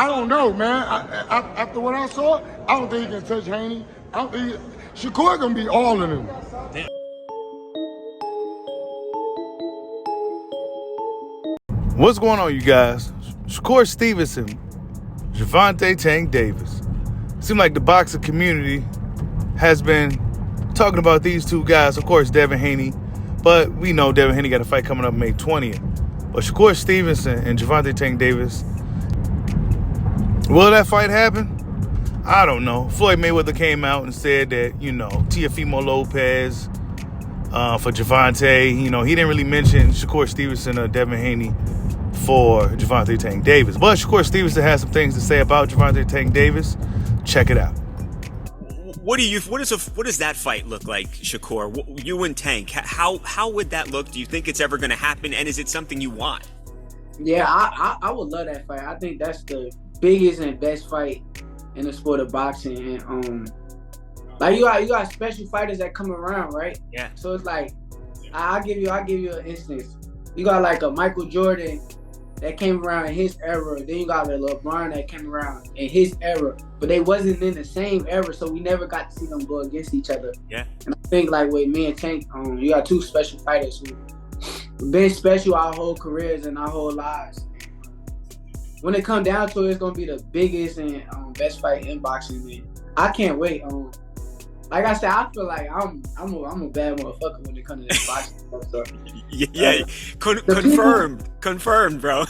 I don't know, man. After what I saw, I don't think he can touch Haney. I don't think Shakur gonna be all of them. What's going on, you guys? Shakur Stevenson, Gervonta Tank Davis. Seems like the boxing community has been talking about these two guys. Of course, Devin Haney, but we know Devin Haney got a fight coming up May 20th. But Shakur Stevenson and Gervonta Tank Davis, will that fight happen? I don't know. Floyd Mayweather came out and said that, Teofimo Lopez for Gervonta. He didn't really mention Shakur Stevenson or Devin Haney for Gervonta Tank Davis. But Shakur Stevenson has some things to say about Gervonta Tank Davis. Check it out. What does that fight look like, Shakur? You and Tank, how would that look? Do you think it's ever going to happen? And is it something you want? Yeah, I would love that fight. I think that's the biggest and best fight in the sport of boxing. And like you got special fighters that come around, right? Yeah. So it's like I'll give you an instance. You got like a Michael Jordan that came around in his era. Then you got a LeBron that came around in his era, but they wasn't in the same era, so we never got to see them go against each other. Yeah. And I think like with me and Tank, you got two special fighters who've been special our whole careers and our whole lives. When it comes down to it, it's gonna be the biggest and best fight in boxing. And I can't wait. Like I said, I feel like I'm a bad motherfucker when it comes to this boxing stuff. So, yeah, confirmed, bro.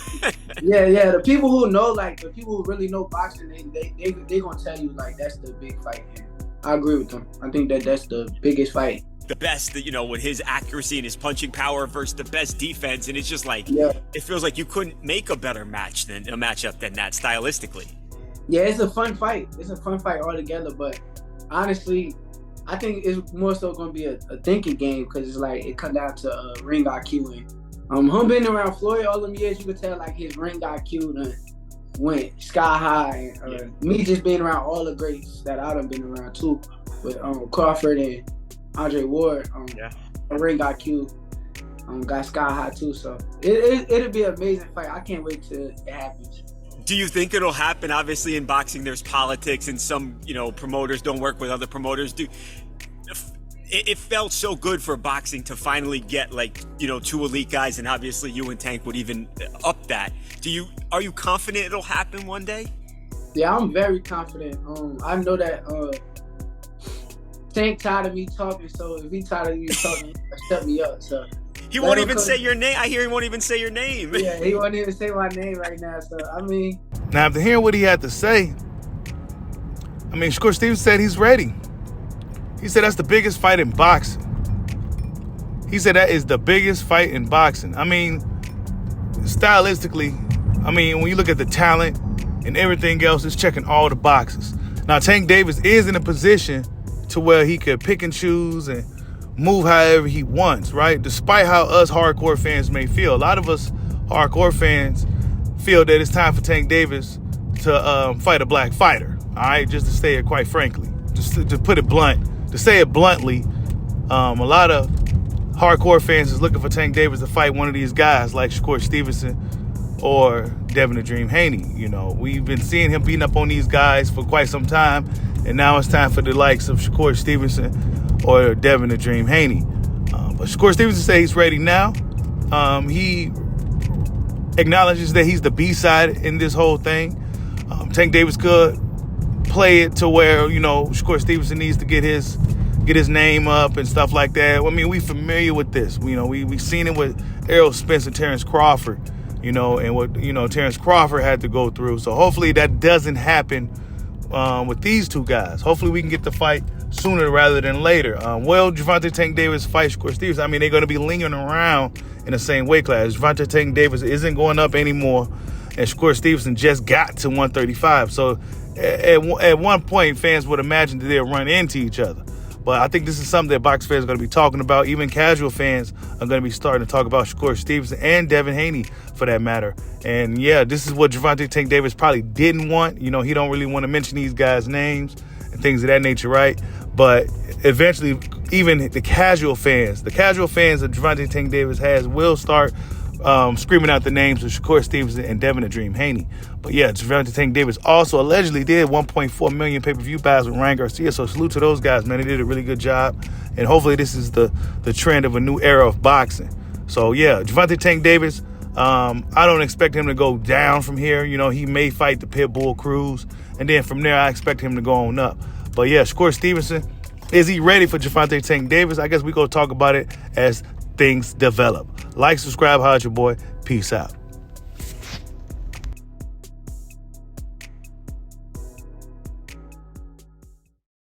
yeah. The people who know, like the people who really know boxing, they gonna tell you like that's the big fight. And I agree with them. I think that's the biggest fight. The best, with his accuracy and his punching power versus the best defense, and it's just like It feels like you couldn't make a better matchup than that stylistically. Yeah, it's a fun fight. It's a fun fight altogether, but honestly, I think it's more so going to be a thinking game because it's like it comes down to ring IQ. And him being around Floyd all them years, you could tell like his ring IQ went sky high. And me just being around all the greats that I done been around too, with Crawford and Andre Ward, ring IQ got sky high too. So it'll be an amazing fight. I can't wait till it happens. Do you think it'll happen? Obviously, in boxing, there's politics, and some, promoters don't work with other promoters. It felt so good for boxing to finally get two elite guys, and obviously you and Tank would even up that. Are you confident it'll happen one day? Yeah, I'm very confident. I know that Tank tired of me talking, so if he tired of me talking, shut me up. So. He won't even say your name. I hear he won't even say your name. Yeah, he won't even say my name right now. So, Now, after hearing what he had to say, Shakur Stevenson said he's ready. He said that's the biggest fight in boxing. He said that is the biggest fight in boxing. Stylistically, when you look at the talent and everything else, it's checking all the boxes. Now, Tank Davis is in a position to where he could pick and choose and move however he wants, right? Despite how us hardcore fans may feel. A lot of us hardcore fans feel that it's time for Tank Davis to fight a black fighter, all right? Just to say it quite frankly. Just to put it blunt. To say it bluntly, a lot of hardcore fans is looking for Tank Davis to fight one of these guys like Shakur Stevenson or Devin the Dream Haney. We've been seeing him beating up on these guys for quite some time, and now it's time for the likes of Shakur Stevenson or Devin the Dream Haney. But Shakur Stevenson says he's ready now. He acknowledges that he's the B-side in this whole thing. Tank Davis could play it to where, Shakur Stevenson needs to get his name up and stuff like that. We familiar with this. We've seen it with Errol Spence and Terrence Crawford, and what, Terrence Crawford had to go through. So hopefully that doesn't happen with these two guys. Hopefully we can get the fight sooner rather than later. Will Gervonta Tank Davis fight Shakur Stevenson? They're going to be lingering around in the same weight class. Gervonta Tank Davis isn't going up anymore, and Shakur Stevenson just got to 135. So at one point, fans would imagine that they'll run into each other. But I think this is something that box fans are going to be talking about. Even casual fans are going to be starting to talk about Shakur Stevenson and Devin Haney, for that matter. And yeah, this is what Gervonta Tank Davis probably didn't want. He don't really want to mention these guys' names and things of that nature, right? But eventually, even the casual fans that Gervonta Tank Davis has will start screaming out the names of Shakur Stevenson and Devin the Dream Haney. But yeah, Gervonta Tank Davis also allegedly did 1.4 million pay-per-view buys with Ryan Garcia. So salute to those guys, man. They did a really good job. And hopefully this is the trend of a new era of boxing. So yeah, Gervonta Tank Davis, I don't expect him to go down from here. You know, he may fight the Pitbull Cruz. And then from there, I expect him to go on up. But yeah, Shakur Stevenson, is he ready for Gervonta Tank Davis? I guess we go talk about it as things develop. Like, subscribe, holla at your boy. Peace out.